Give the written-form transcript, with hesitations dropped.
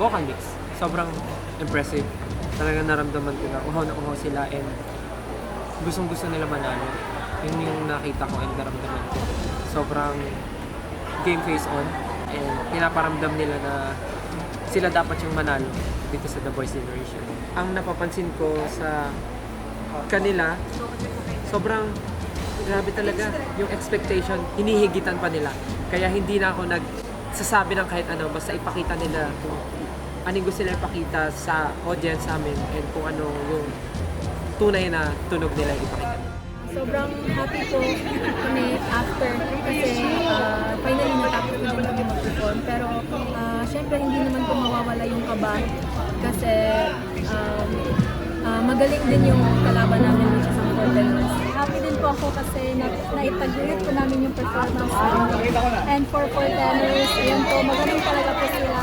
vocal mix. Sobrang impressive. Talagang naramdaman ko na uhaw na uhaw sila and gustong-gusto nila manalo. Yun yung nakita ko and naramdaman ko. Sobrang game face on and pinaparamdam nila na sila dapat yung manalo dito sa The Voice Generation. Ang napapansin ko sa kanila, sobrang grabe talaga yung expectation, hinihigitan pa nila. Kaya hindi na ako nagsasabi ng kahit ano, basta ipakita nila kung anong gusto nila ipakita sa audience namin and kung ano yung tunay na tunog nila ipakita. Sobrang happy po kami after kasi finally natapos ko din kami mag-perform. Pero syempre hindi naman po mawawala yung kaba kasi magaling din yung kalaban namin which is ang Portlanders. Happy din po ako kasi naitagulit ko namin yung performance namin. And for Portlanders, ayan po, magaling talaga po sila.